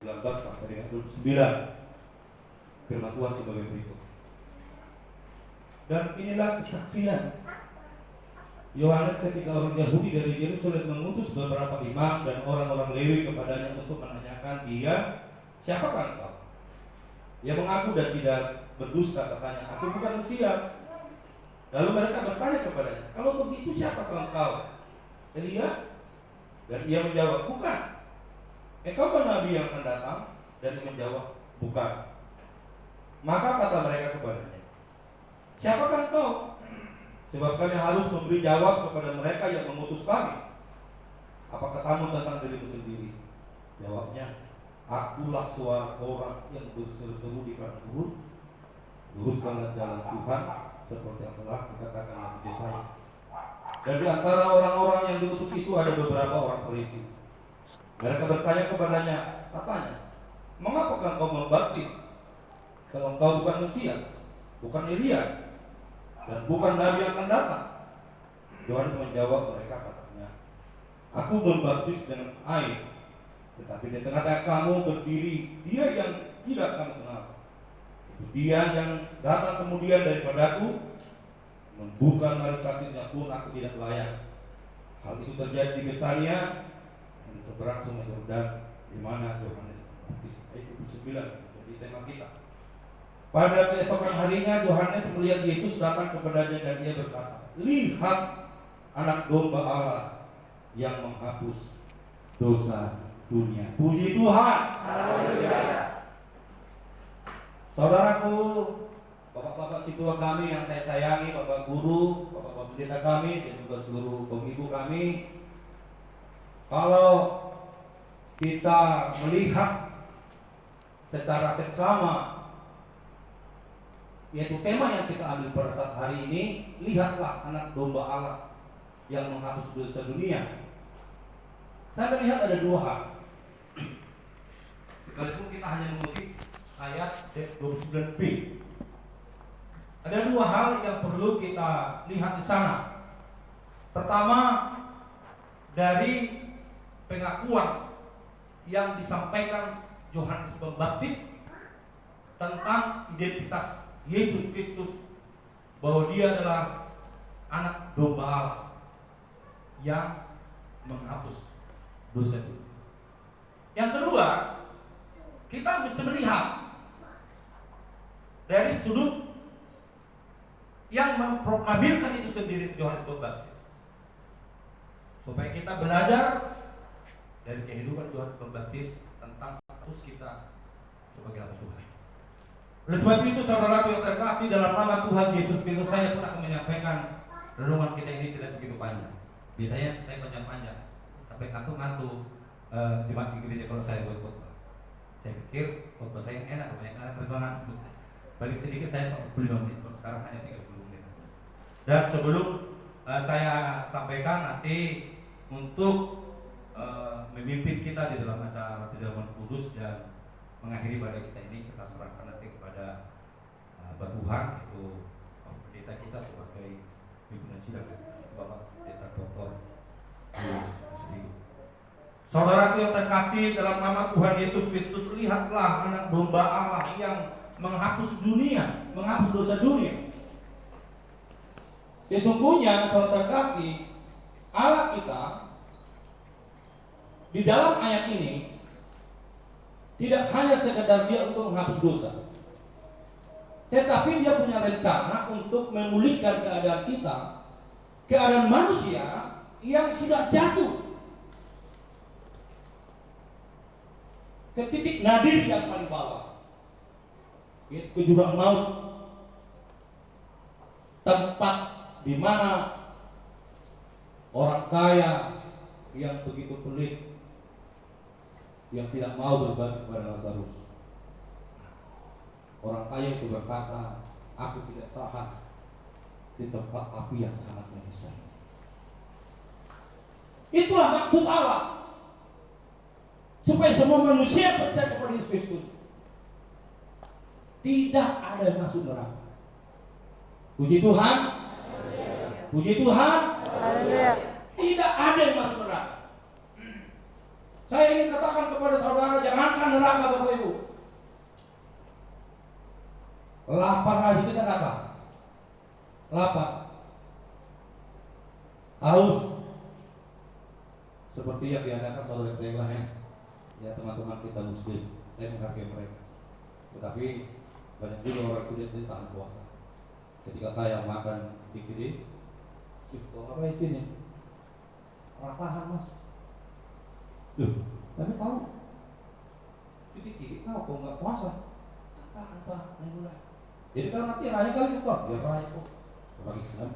19 sampai dengan 29. Firman Tuhan sebagai berikut. Dan inilah kesaksian Yohanes ketika orang Yahudi dari Yerusalem mengutus beberapa imam dan orang-orang Lewi kepadanya untuk menanyakan dia, siapakah engkau? Ia mengaku dan tidak berdusta, katanya, aku bukan Mesias. Lalu mereka bertanya kepadanya, kalau begitu siapakah engkau? Elia? Dan ia menjawab, bukan. Engkau kan nabi yang akan datang? Dan ia menjawab, bukan. Maka kata mereka kepadanya, siapakah engkau? Sebab kami harus memberi jawab kepada mereka yang mengutus kami. Apakah kamu tentang dirimu sendiri? Jawabnya, akulah suara orang yang berseru-seru di padang gurun, luruskanlah jalan Tuhan seperti yang telah dikatakan Nabi Yesaya. Dan di antara orang-orang yang diutus itu ada beberapa orang Farisi. Mereka bertanya kepadanya, katanya, mengapa kau membaptis kalau engkau bukan Mesias, bukan Elia, dan bukan nabi yang akan datang? Yohanes menjawab mereka, katanya, aku membaptis dengan air, tetapi di tengah-tengah kamu berdiri dia yang tidak kamu kenal. Itu dia yang datang kemudian daripadaku, membuka tali kasihnya pun aku tidak layak. Hal itu terjadi di Betania, yang di seberang Sungai Yordan, di mana Yohanes membaptis. Ayat 9 jadi tema kita. Pada keesokan harinya Yohanes melihat Yesus datang kepadanya dan ia berkata, lihat anak domba Allah yang menghapus dosa dunia. Puji Tuhan. Haleluya. Saudaraku, bapak-bapak situa kami yang saya sayangi, bapak guru, bapak-bapak pendeta kami, dan juga seluruh ibu kami, kalau kita melihat secara seksama, yaitu tema yang kita ambil pada saat hari ini, lihatlah anak domba Allah yang menghapus dosa dunia. Saya melihat ada dua hal. Sekalipun kita hanya mengutip ayat 29b, ada dua hal yang perlu kita lihat di sana. Pertama, dari pengakuan yang disampaikan Yohanes Pembaptis tentang identitas Yesus Kristus, bahwa dia adalah anak domba Allah yang menghapus dosa itu. Yang kedua, kita mesti melihat dari sudut yang memproklamirkan itu sendiri Yohanes Pembaptis, supaya kita belajar dari kehidupan Yohanes Pembaptis tentang status kita sebagai anak Tuhan. Oleh sebab itu, saudaraku yang terkasih, dalam nama Tuhan Yesus Kristus, saya pun akan menyampaikan renungan kita ini tidak begitu panjang. Biasanya saya panjang-panjang sampai ngantuk-ngantuk jemaat di gereja kalau saya buat khotbah. Saya pikir khotbah saya yang enak, kebanyakan perjuangan. Balik sedikit saya 45 menit, kalau sekarang hanya 30 menit. Dan sebelum saya sampaikan nanti untuk memimpin kita di dalam acara perjamuan kudus dan mengakhiri pada kita ini, kita serahkan nanti kepada Tuhan, itu pendeta kita sebagai pimpinan sidang, Bapak Pendeta Dr. Saudaraku yang terkasih, dalam nama Tuhan Yesus Kristus, lihatlah anak domba Allah yang menghapus dunia, menghapus dosa dunia. Sesungguhnya, saudara terkasih, Allah kita di dalam ayat ini tidak hanya sekedar dia untuk menghapus dosa, tetapi dia punya rencana untuk memulihkan keadaan kita, keadaan manusia yang sudah jatuh ke titik nadir yang paling bawah, yaitu ke jurang maut, tempat di mana orang kaya yang begitu pelit, yang tidak mau berbagi kepada Lazarus. Orang kaya itu berkata, aku tidak tahan di tempat api yang sangat menyesal. Itulah maksud Allah, supaya semua manusia percaya kepada Yesus Kristus, tidak ada yang masuk neraka. Puji Tuhan. Puji Tuhan. Tidak ada yang masuk neraka. Saya ingin katakan kepada saudara, jangankan neraka Bapak Ibu. Lapar aja kita nggak tahu. Lapar, haus, seperti yang diadakan saudara kita yang lain. Ya teman-teman kita Muslim, saya menghargai mereka. Tetapi banyak juga orang tidak tahan puasa. Ketika saya makan dikit, kok apa isinya? Ratahan mas. Tapi tahu, titik-titik tahu kalau nggak puasa, ratahan pak, mulai. Jadi kalau nanti raya kali itu, ya raya kok. Orang Islam.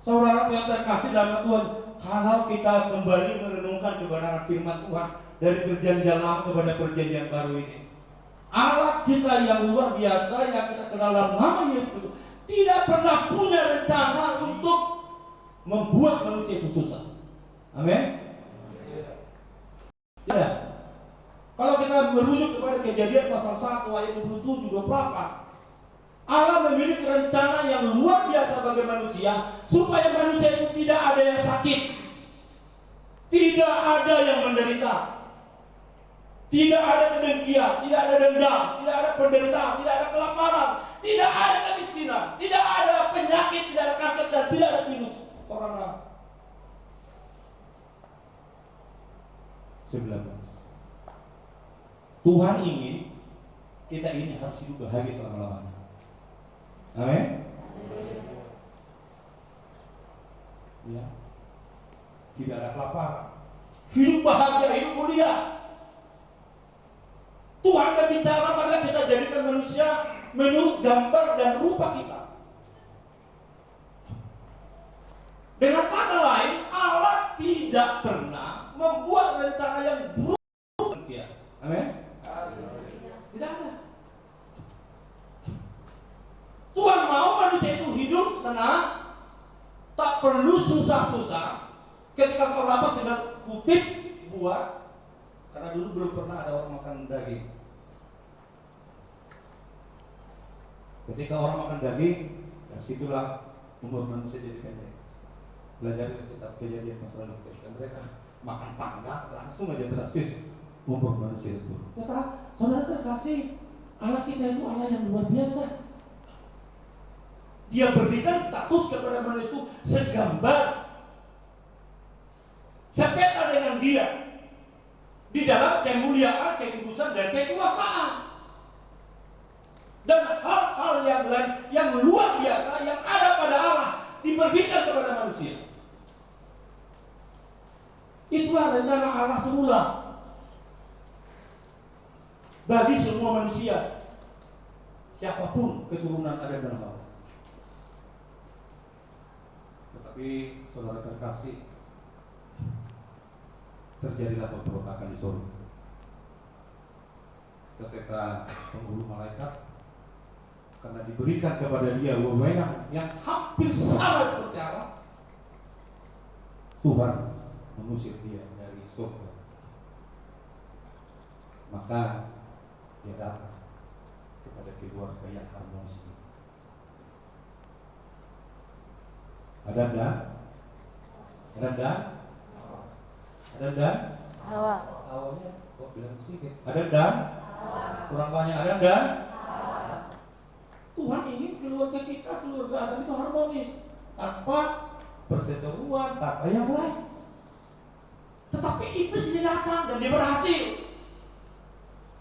Saudara yang terkasih dalam Tuhan, kalau kita kembali merenungkan kebenaran firman Tuhan dari perjanjian lama kepada perjanjian baru ini, Allah kita yang luar biasa yang kita kenal dalam nama Yesus tidak pernah punya rencana untuk membuat manusia itu susah. Amin. Ya. Kalau kita merujuk kepada Kejadian pasal 1 ayat 27 28, Allah memiliki rencana yang luar biasa bagi manusia supaya manusia itu tidak ada yang sakit, tidak ada yang menderita, tidak ada kedengkian, tidak ada dendam, tidak ada penderitaan, tidak ada kelaparan, tidak ada kemiskinan, tidak ada penyakit, tidak ada kanker, dan tidak ada virus corona 19. Tuhan ingin kita ini harus hidup bahagia selama-lamanya. Amin. Ya. Tidak ada kelaparan. Hidup bahagia, hidup mulia. Tuhan berbicara pada kita jadikan manusia menurut gambar dan rupa kita. Dengan kata lain, Allah tidak pernah membuat rencana yang buruk manusia. Amin. Tidak ada. Tuhan mau manusia itu hidup senang, tak perlu susah-susah. Ketika kau dapat dengan kutip buah, karena dulu belum pernah ada orang makan daging. Ketika orang makan daging, ya situlah umur manusia jadi pendek. Belajar dari kitab Kejadian pasal 2, ketika mereka makan panggang langsung aja drastis umur manusia itu. Kata saudara terkasih, Allah kita itu Allah yang luar biasa. Dia berikan status kepada manusia itu segambar, sepeta dengan dia di dalam kemuliaan, kekudusan dan kekuasaan. Dan hal-hal yang lain yang luar biasa yang ada pada Allah diberikan kepada manusia. Itulah rencana Allah semula bagi semua manusia, siapapun keturunan Adam dan Hawa. Tetapi saudara terkasih, terjadilah pemberontakan di surga ketika penghulu malaikat, karena diberikan kepada dia wewenang yang hampir sama seperti Allah, Tuhan mengusir dia dari surga. Maka dia datang kepada keluarga yang harmonis. Adam dan Hawa. Hawanya kok bilang sedikit. Adam dan kurang banyak. Adam dan Tuhan ingin keluarga kita, keluarga Adam itu harmonis, tanpa perseteruan, tanpa yang lain. Tetapi iblis ini datang dan dia berhasil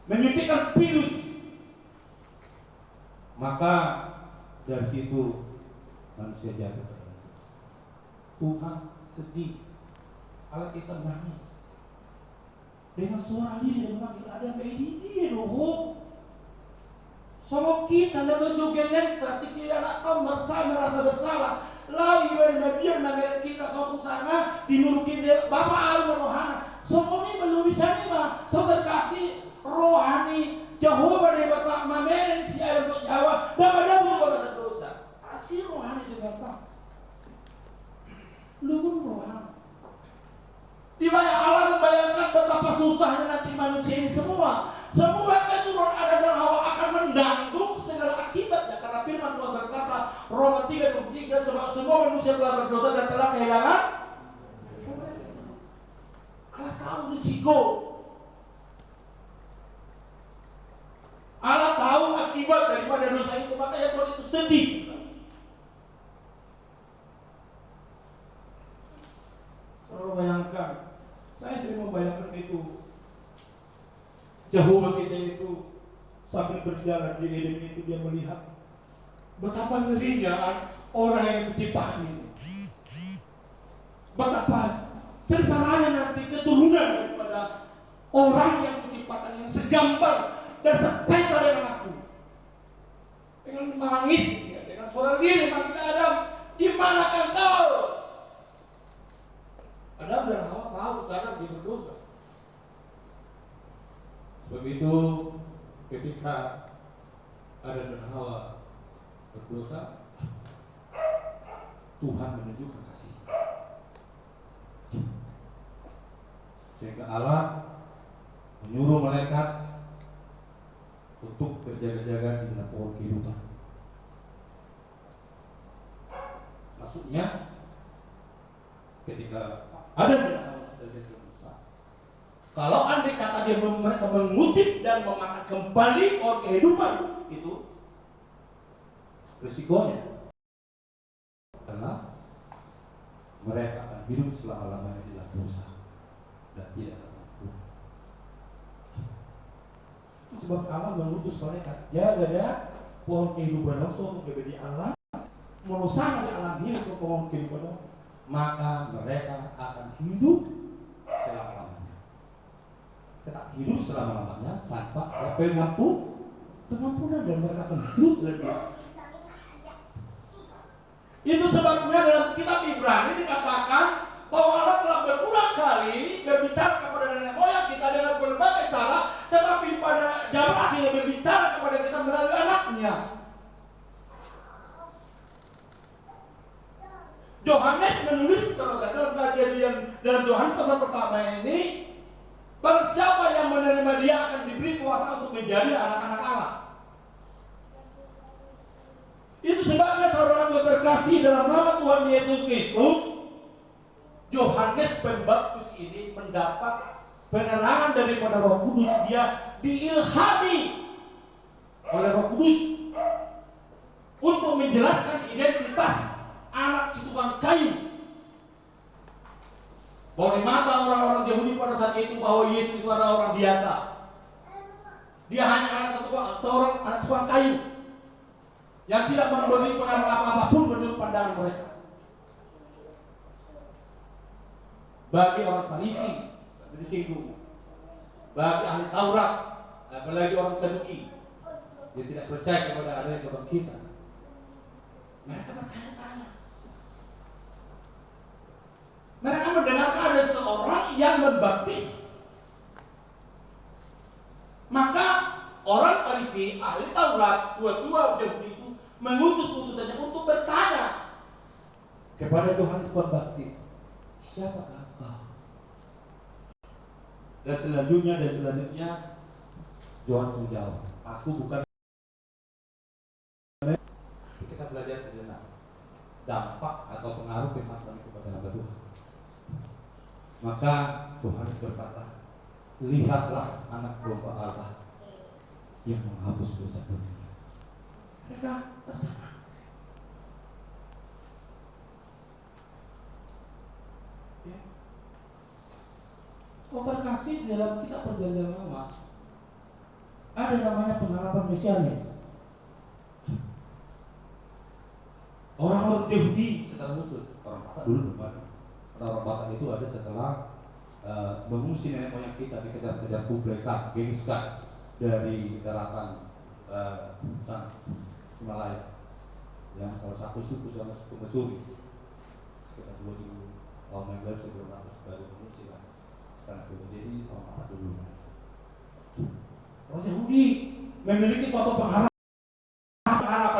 menyuntikkan virus. Maka dari situ manusia jatuh ke dalam dosa. Tuhan sedih, Allah kita menangis dengan suara lirih dan memanggil Adam, dia loh. Sama kita na menjugelan tapi anak kau merasa bersalah. Lalu ibadah nabi kita suatu sana dinurukin dia Bapak Allah rohana. Semua ini belum bisa nih mah. Saudara kasih rohani Jehovah dari batak mamen si air berjawa dan ada berbagai dosa. Asih rohani di batak. Lu rohani. Di mana Allah membayangkan betapa susahnya nanti manusia ini semua. Semua keturunan Adam dan Hawa akan menanggung segala akibatnya, karena firman Tuhan berkata Roma 3:23, sebab semua manusia telah berdosa dan telah kehilangan. Allah tahu risiko. Allah tahu akibat daripada dosa itu, makanya Tuhan itu sedih. Saudara bayangkan, saya sering membayangkan itu. Jehovah kita itu sambil berjalan di Eden itu, dia melihat betapa ngerinya orang yang diciptakan itu. Betapa sengsaranya nanti keturunan daripada orang yang diciptakan, yang segambar dan sepeta dengan aku, dengan menangis, dengan suara dia memanggil Adam, di manakah kau? Adam dan Hawa tahu sekarang dia berdosa. Sebab itu ketika Adam dan Hawa berdosa, Tuhan menunjukkan kasih, sehingga Allah menyuruh malaikat untuk berjaga-jaga di dalam pohon kehidupan. Maksudnya ketika Adam dan Hawa sudah jadi berdosa, kalau andai kata mereka mengutip dan memakan kembali pohon kehidupan itu, risikonya adalah mereka akan hidup selama-lamanya di dalam dosa dan tidak akan mampu. Itu sebab Allah mengutus mereka, jaga pohon kehidupan langsung menjadi Allah, merusak di alam hidup ke pohon kehidupan, maka mereka akan hidup selama-lamanya. Tetap hidup selama-lamanya tanpa ada pengampunan, dan mereka akan hidup dalam dosa. Itu sebabnya dalam kitab Ibrani dikatakan bahwa Allah telah berulang kali berbicara kepada nenek moyang kita dengan berbagai cara, tetapi pada zaman akhirnya berbicara kepada kita melalui anaknya. Yohanes menulis dalam Kejadian dalam Yohanes pasal pertama ini, barang siapa yang menerima dia akan diberi kuasa untuk menjadi anak-anak Allah. Itu sebabnya saudara terkasih dalam nama Tuhan Yesus Kristus, Yohanes Pembaptis ini mendapat penerangan daripada Roh Kudus. Dia diilhami oleh Roh Kudus untuk menjelaskan identitas anak si tukang kayu. Oleh mata orang-orang Yahudi pada saat itu bahwa Yesus itu adalah orang biasa. Dia hanya anak seorang anak tukang kayu yang tidak memberi pengaruh apapun menurut pandangan mereka. Bagi orang Farisi disinggung, bagi ahli Taurat, apalagi orang Saduki, dia tidak percaya kepada adanya kebangkitan. Mereka bertanya-tanya. Mereka mendengarkan ada seorang yang membaptis. Maka orang Farisi, ahli Taurat, tua-tua Yahudi itu mengutus saja untuk bertanya kepada Yohanes Pembaptis, siapakah kau? Dan selanjutnya Yohanes menjawab, aku bukan. Kita belajar sejenak dampak atau pengaruh firman kami kepada hamba Tuhan. Maka Yohanes berkata, lihatlah anak domba Allah yang menghapus dosa dunia. Mereka tercengang. Ya. Saudara kasih dalam kitab Perjanjian Lama ada namanya pengharapan mesianis. Orang-orang Yahudi secara khusus, orang Batak dulu belum ada. Orang Batak itu ada setelah mengungsi nenek moyang kita dikejar-kejar Kublai Khan, Genghis Khan dari daratan sana Himalaya, yang salah satu suku sama suku Mesuri sekitar 2000 tahun yang lalu sebelum Ratus baru mengungsi lah karena itu. Jadi orang Batak dulu. Orang Yahudi memiliki suatu pengharapan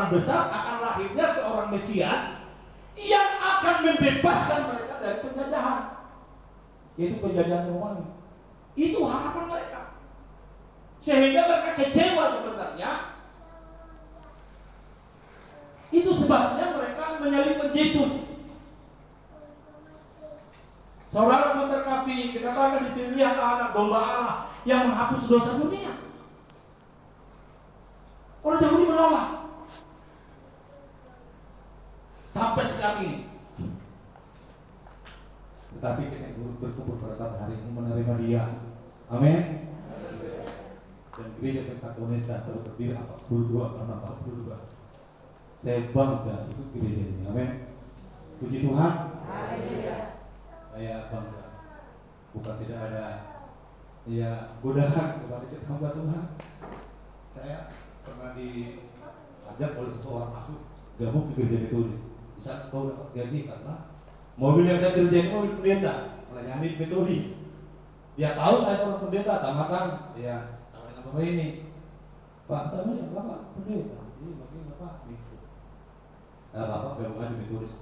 besar akan lahirnya seorang Mesias yang akan membebaskan mereka dari penjajahan, yaitu penjajahan Romawi. Itu harapan mereka, sehingga mereka kecewa sebenarnya. Itu sebabnya mereka menyalibkan Yesus. Saudara yang terkasih, dikatakan di sini anak domba Allah yang menghapus dosa dunia. Orang Yahudi menolak. Sampai sekarang ini. Tetapi kita berkumpul pada saat hari ini menerima Dia. Amin. Dan gereja Pentakosta Indonesia telah berdiri 42 tahun 42. Saya bangga itu gereja ini. Amin. Puji Tuhan. Saya bangga. Bukan tidak ada godaan kepada kita hamba Tuhan. Saya pernah diajak oleh seseorang masuk gabung ke gereja Metodis. Di saat kau dapat gaji karena mobil yang saya kerjain mobil pendeta, melayani Metodis. Dia tahu saya seorang pendeta, tamatan, ya sama dengan bapak ini. Pak, tahu ya bapak pendeta, ini bagaimana bapak? Gitu. Nah, bapak gabung aja Metodis.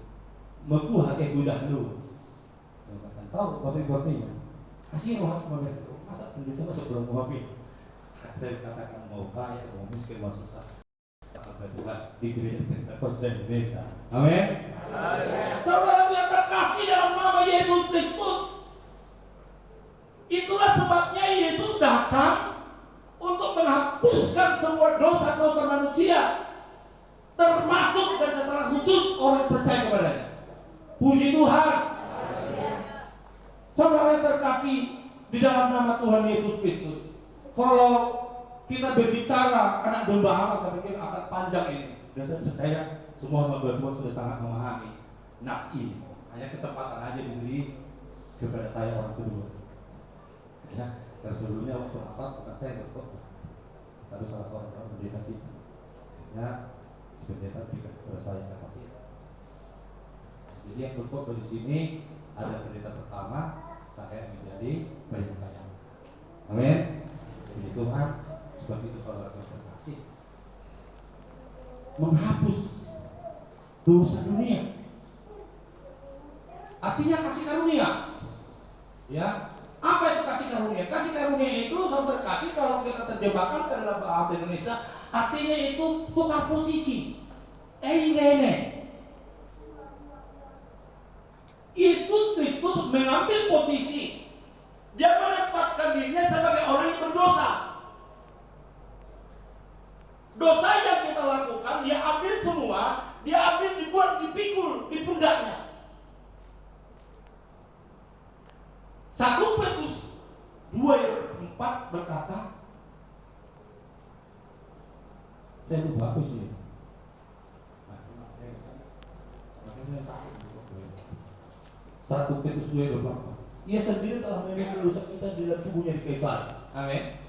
Meku hati gue dahulu. Bapak tahu bapak ibunya. Kasih roh hati masa pendeta masuk dalam mobil. Saya katakan mau kaya, mau miskin, mau susah. Sahabat Tuhan di gereja Pentakosta Indonesia. Amin. Saudara yang terkasih dalam nama Yesus Kristus, itulah sebabnya Yesus datang untuk menghapuskan semua dosa-dosa manusia, termasuk dan secara khusus orang yang percaya kepadanya. Puji Tuhan. Saudara yang terkasih di dalam nama Tuhan Yesus Kristus, kalau kita berbicara anak domba Allah, saya pikir akan panjang ini. Dan saya percaya semua hamba Tuhan sudah sangat memahami nats ini. Hanya kesempatan aja diberi kepada saya orang kedua. Ya, karena sebelumnya waktu rapat bukan saya berkhotbah, tapi salah seorang pendeta kita. Ya, pendeta berikan kepada saya kasih. Jadi yang berkhotbah di sini ada pendeta pertama, saya menjadi penyampaian. Amin. Puji Tuhan. Sebab itu saudara yang terkasih, menghapus dosa dunia. Artinya kasih karunia. Ya, apa itu kasih karunia? Kasih karunia itu saudara terkasih kalau kita terjemahkan ke dalam bahasa Indonesia, artinya itu tukar posisi. Eirene. Yesus Kristus mengambil posisi. Dia menempatkan dirinya sebagai orang yang berdosa. Dosa yang kita lakukan, dia ambil semua, dia ambil, dibuat, dipikul di pundaknya. 1 Petrus 2:4 berkata, saya lupa apa sih? Makanya saya takut. 1 Petrus 2:4. Ia sendiri telah memikul dosa kita di dalam tubuhnya di kayu salib. Amin.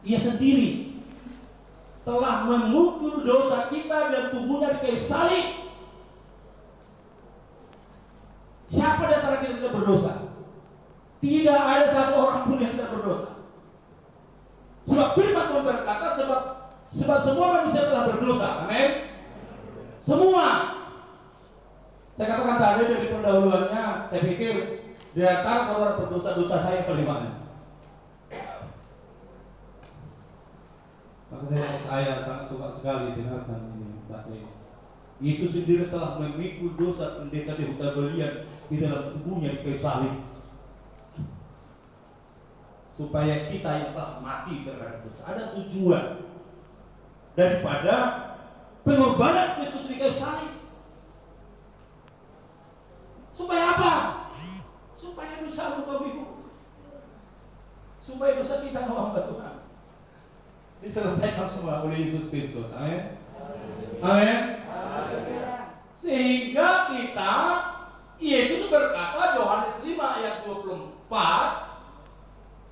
Ia sendiri telah memukul dosa kita dan tubuhnya di kayu salib. Siapa di antara kita tidak berdosa? Tidak ada satu orang pun yang tidak berdosa. Sebab firman Tuhan berkata, sebab semua manusia telah berdosa. Amin. Semua. Saya katakan tadi dari pendahuluannya, saya pikir di antara saudara berdosa-dosa saya paling banyak. Maka saya sangat suka sekali dengarkan ini bahasa ini. Yesus sendiri telah memikul dosa pendeta di hutan belian di dalam tubuhnya di kayu salib, supaya kita yang telah mati terhadap dosa ada tujuan daripada pengorbanan Kristus di kayu salib. Supaya apa? Supaya dosa ibu, supaya dosa kita hamba Tuhan diselesaikan semua oleh Yesus Kristus. Amin. Amin. Sehingga kita, Yesus berkata, Yohanes 5 ayat 24.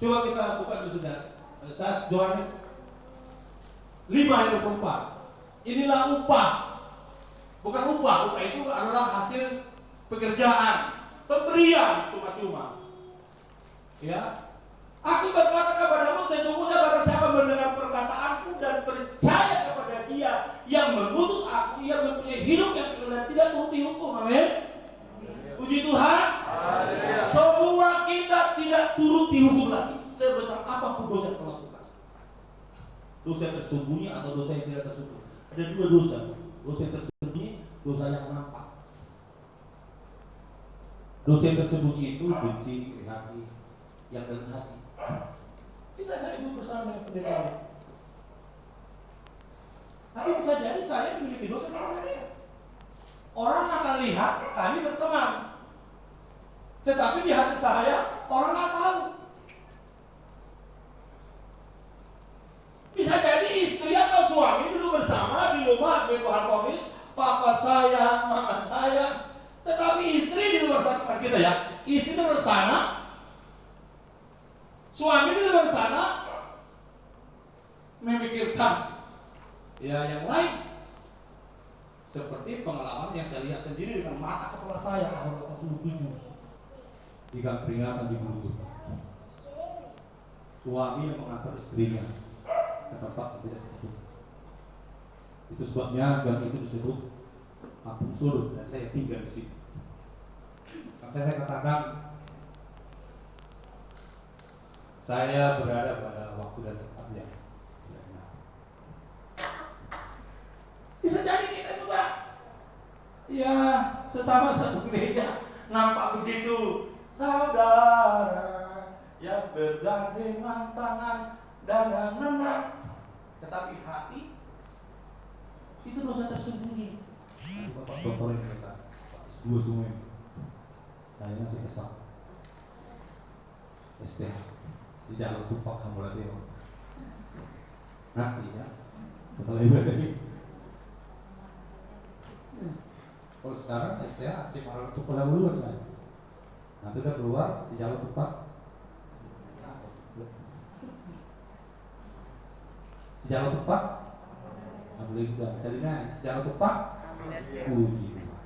Coba kita buka dulu sudah. Saat Yohanes 5 ayat 24. Inilah upah. Bukan upah itu adalah hasil pekerjaan, pemberian cuma-cuma. Ya. Aku berkata kepadamu, sesungguhnya barang siapa mendengar perkataanku dan percaya kepada Dia yang mengutus aku, ia mempunyai hidup yang kekal dan tidak turut dihukum. Amin. Puji Tuhan. Semua kita tidak turut dihukum lagi, sebesar apapun dosa yang kita lakukan. Dosa yang tersembunyi atau dosa yang tidak tersembunyi. Ada dua dosa. Dosa yang tersembunyi, dosa yang nampak. Dosa yang tersembunyi itu benci, iri hati, yang dalam hati. Bisa saya hidup bersama dengan pendeta. Tapi bisa jadi saya memiliki dosa kepada dia. Orang akan lihat kami berteman, tetapi di hati saya orang nggak tahu. Bisa jadi istri atau suami duduk bersama di rumah begitu harmonis, papa saya, mama saya, tetapi istri di luar sana kita ya, istri di luar sana, suami di luar sana memikirkan ya yang lain. Seperti pengalaman yang saya lihat sendiri dengan mata kepala saya tahun 87. Ikan peringatan di Bulutu. Suami yang mengantar istrinya ke tempat yang tidak sebut. Itu sebabnya gang itu disebut Kampung Sodom dan saya tinggal di situ. Maka saya katakan saya berada pada waktu dan tempat yang tidak benar. Bisa jadi kita juga ya sesama satu gereja nampak begitu saudara yang bergandengan tangan dan tetapi hati itu dosa tersembunyi. Bapak dokter ini kata S2 semua. Saya masih kesal. STH si jalur tupak kamu lagi. Nanti ya setelah ibadah ini. Kalau sekarang STH si malah tupak dulu saya. Nanti udah keluar si jalur tupak. Si jalur tupak. Nggak boleh juga. Misalnya si jalur tupak. Puji Tuhan.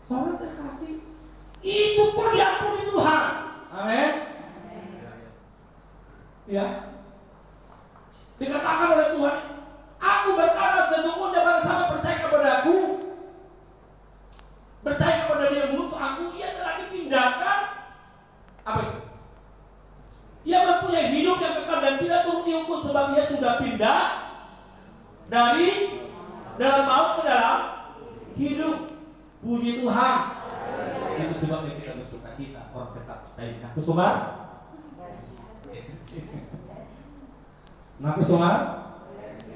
Saudara terkasih, itu pun diampuni Tuhan. Amin. Ya. Dikatakan oleh Tuhan, aku berkata sesungguhnya barang siapa percaya kepada aku, percaya kepada dia mengutus aku, ia telah dipindahkan. Apa itu? Ia mempunyai hidup yang kekal dan tidak turut dihukum sebab ia sudah pindah dari dalam maut ke dalam hidup. Puji Tuhan. Itu sebabnya kita bersuka cita. Orang Pentakustay. Naku sumar. Naku sumar.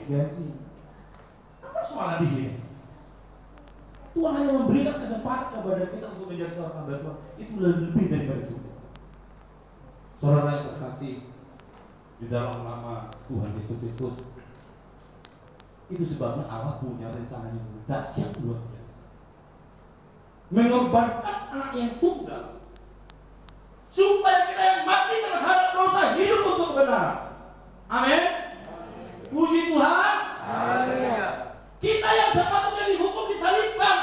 Gaji. Apa soalnya dia? Tuhan hanya memberikan kesempatan kepada kita untuk menjadi seorang hamba Tuhan. Itu lebih daripada cukup. Saudara yang terkasih di dalam nama Tuhan Yesus Kristus. Itu sebabnya Allah punya rencana yang dahsyat luar biasa. Mengorbankan anak yang tunggal supaya kita yang mati terhadap dosa hidup untuk kebenaran. Amin. Puji Tuhan. Amin. Kita yang sepatutnya dihukum disalibkan.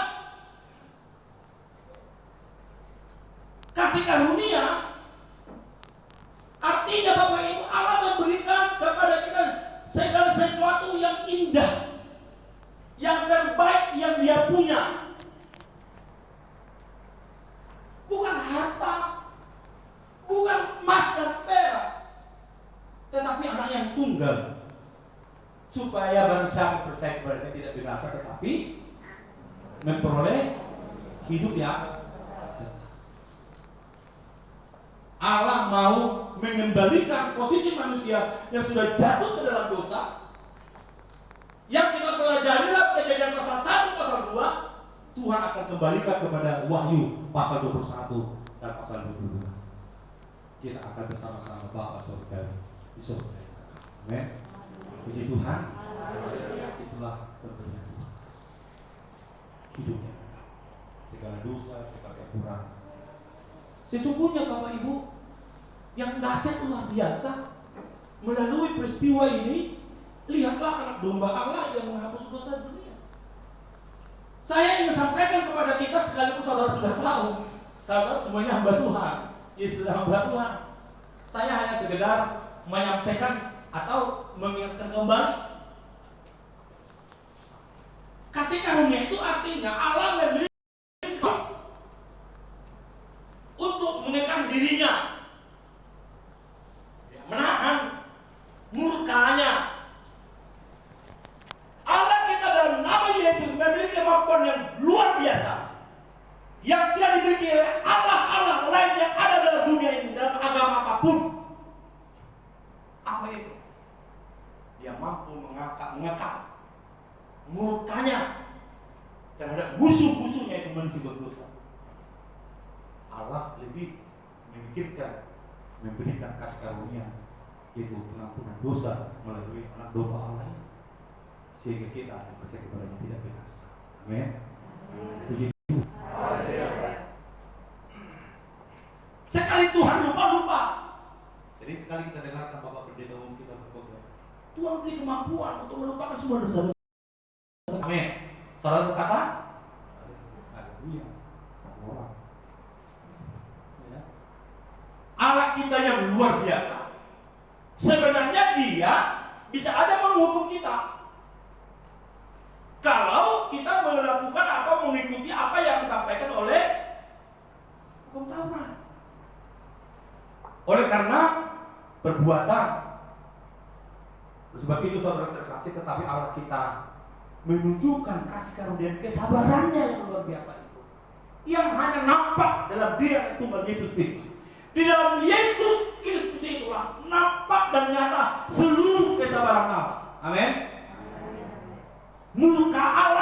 Kasih karunia artinya Bapak Ibu Allah memberikan kepada kita segala sesuatu yang indah, yang terbaik yang Dia punya. Bukan harta, bukan emas dan perak, tetapi anak yang tunggal, supaya barang siapa percaya kepada Dia tidak binasa, tetapi memperoleh hidup yang Allah mau mengembalikan posisi manusia yang sudah jatuh ke dalam dosa. Yang kita pelajari dalam Kejadian pasal 1, pasal 2, Tuhan akan kembalikan kepada Wahyu pasal 21 dan pasal 22. Kita akan bersama-sama Bapa Surgawi di surga. Amin. Puji Tuhan. Itulah pemberian Tuhan. Hidupnya. Segala dosa, segala kekurangan. Sesungguhnya Bapak Ibu, yang dahsyat luar biasa, melalui peristiwa ini, lihatlah anak domba Allah yang menghapus dosa dunia. Saya ingin sampaikan kepada kita, sekalipun saudara sudah tahu, saudara semuanya hamba Tuhan, istri hamba Tuhan. Saya hanya sekedar menyampaikan atau mengingatkan kembali. Kasih karunia itu artinya Allah memberi untuk mengekang dirinya, menahan murkanya. Allah kita dalam nama Yesus memiliki kemampuan yang luar biasa yang tidak dimiliki oleh Allah lain yang ada dalam dunia ini, dalam agama apapun. mampu mengangkat murkanya terhadap musuh-musuhnya itu manusia berdosa. Allah lebih memikirkan memberikan kasih karunia yaitu pengampunan dosa melalui anak domba Allah ini, sehingga kita yang percaya kepadanya tidak binasa. Amin. Puji Tuhan. Sekali Tuhan lupa. Jadi sekali kita dengarkan Bapak Pendeta Umum kita berkhotbah, Tuhan beri kemampuan untuk melupakan semua dosa-dosa. Amin. Saudara berkata, haleluya. Satu orang. Ya. Allah kita yang luar biasa. Sebenarnya Dia bisa ada menghukum kita kalau kita melakukan atau mengikuti apa yang disampaikan oleh hukum Taurat. Oleh karena perbuatan. Sebab itu saudara terkasih, tetapi Allah kita menunjukkan kasih karunia dan kesabarannya yang luar biasa itu, yang hanya nampak dalam diri yang tunggal Yesus Kristus. Di dalam Yesus Kristus itulah nampak dan nyata seluruh kesabaran Allah. Amin. Muka Allah